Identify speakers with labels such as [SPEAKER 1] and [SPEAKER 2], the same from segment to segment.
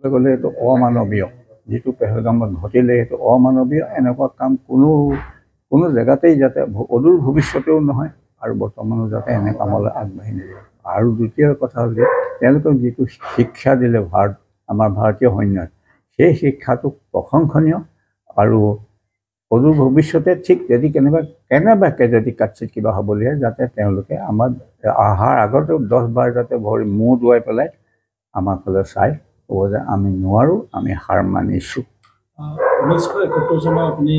[SPEAKER 1] গ'লে এইটো অমানৱীয়, যিটো পেহেলগামত ঘটিলে সেইটো অমানৱীয়। এনেকুৱা কাম কোনো জেগাতেই যাতে অদূৰ ভৱিষ্যতেও নহয় আৰু বৰ্তমানো যাতে এনে কামলৈ আগবাঢ়ি নাযায়। আৰু দ্বিতীয় কথা হ'ল যে তেওঁলোকক যিটো শিক্ষা দিলে আমাৰ ভাৰতীয় সৈন্যই, সেই শিক্ষাটো প্ৰশংসনীয়। আৰু অদূৰ ভৱিষ্যতে ঠিক যদি কেনেবাকৈ যদি কাটচিত কিবা হ'বলগীয়া, যাতে তেওঁলোকে আমাৰ অহাৰ আগতে 10 বাৰ যাতে মূৰ দোৱাই পেলাই আমাৰ ফালে চাই ক'ব যে আমি নোৱাৰোঁ, আমি হাৰ মানিছোঁ।
[SPEAKER 2] 1971 চনত আপুনি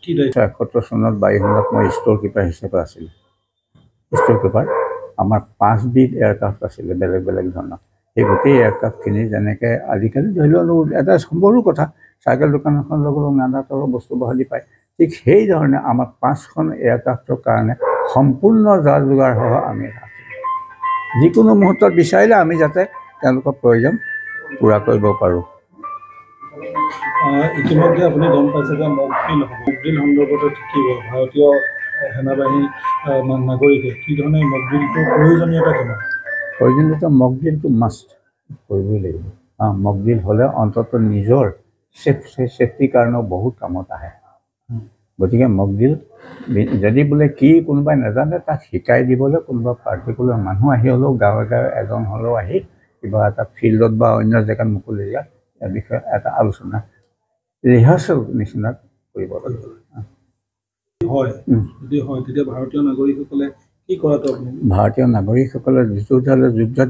[SPEAKER 2] কি
[SPEAKER 1] 71 চনত বায়ুসেনাত মই ষ্ট'ৰ কিপাৰ হিচাপে আছিলোঁ। ষ্ট'ৰ কিপাৰ আমাৰ 5বিধ এয়াৰক্ৰাফ্ট আছিলে বেলেগ বেলেগ ধৰণৰ। সেই গোটেই এয়াৰক্ৰাফ্টখিনি যেনেকৈ আজিকালি ধৰি লওক এটা সৰু কথা, চাইকেল দোকান এখন ল'বলৈ নানা ধৰণৰ বস্তু বাহালি পায়, ঠিক সেই ধৰণে আমাৰ 5খন এয়াৰক্ৰাফ্টৰ কাৰণে সম্পূৰ্ণ যা যোগাৰসহ আমি আছিলোঁ। যিকোনো মুহূৰ্তত বিচাৰিলে আমি যাতে তেওঁলোকৰ প্ৰয়োজন পূৰা কৰিব পাৰোঁ।
[SPEAKER 2] ইতিমধ্যে আপুনি গম পাইছে যে মকড্ৰিল সন্দৰ্ভত থাকিব ভাৰতীয় সেনাবাহিনী নাগৰিকে কি ধৰণে মকড্ৰিলটোৰ প্ৰয়োজনীয়তা কিমান?
[SPEAKER 1] প্ৰয়োজনীয়তা মকড্ৰিলটো মাষ্ট কৰিবই লাগিব। মকড্ৰিল হ'লে অন্ততঃ নিজৰ ছেফটিৰ কাৰণেও বহুত কামত আহে। গতিকে মকড্ৰিল যদি বোলে কি কোনোবাই নাজানে তাক শিকাই দিবলৈ কোনোবা পাৰ্টিকুলাৰ মানুহ আহি হ'লেও গাঁৱে গাঁৱে এজন হ'লেও আহি কিবা এটা ফিল্ডত বা অন্য জেগাত মুকলি জেগাত ইয়াৰ বিষয়ে এটা আলোচনা ৰিহাৰ্চেল নিচিনা কৰিব লাগিব।
[SPEAKER 2] যদি হয় তেতিয়া ভাৰতীয় নাগৰিকসকলে কি কৰাটো আপুনি?
[SPEAKER 1] ভাৰতীয় নাগৰিকসকলে যুদ্ধত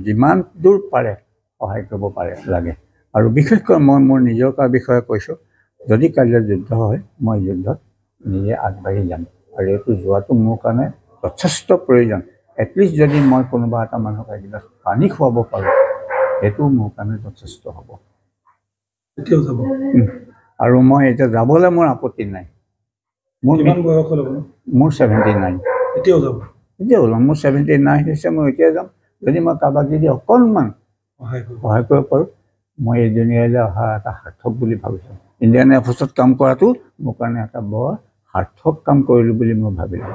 [SPEAKER 1] যিমান দূৰ পাৰে সহায় কৰিব পাৰে লাগে। আৰু বিশেষকৈ মই মোৰ নিজৰ বিষয়ে কৈছোঁ, যদি কাইলৈ যুদ্ধ হয় মই যুদ্ধত নিজে আগবাঢ়ি যাম। আৰু এইটো যোৱাটো মোৰ কাৰণে যথেষ্ট প্ৰয়োজন। এটলিষ্ট যদি মই কোনোবা এটা মানুহক এগিলাচ পানী খুৱাব পাৰোঁ, সেইটো মোৰ কাৰণে যথেষ্ট হ'ব।
[SPEAKER 2] এতিয়াও যাব?
[SPEAKER 1] আৰু মই এতিয়া যাবলৈ মোৰ আপত্তি নাই।
[SPEAKER 2] মোৰ কিমান বয়স হ'ল আপোনাৰ?
[SPEAKER 1] মোৰ 79।
[SPEAKER 2] এতিয়াও যাব?
[SPEAKER 1] এতিয়া ওলাম, মোৰ 79 হৈছে, মই এতিয়া যাম। যদি মই কাৰোবাক যদি অকণমান সহায় কৰিব পাৰোঁ, মই এই দুনিয়ালৈ অহা এটা সাৰ্থক বুলি ভাবিছোঁ। ইণ্ডিয়ান এয়াৰফ'ৰ্চত কাম কৰাটো মোৰ কাৰণে এটা বৰ সাৰ্থক কাম কৰিলোঁ বুলি মই ভাবিলোঁ।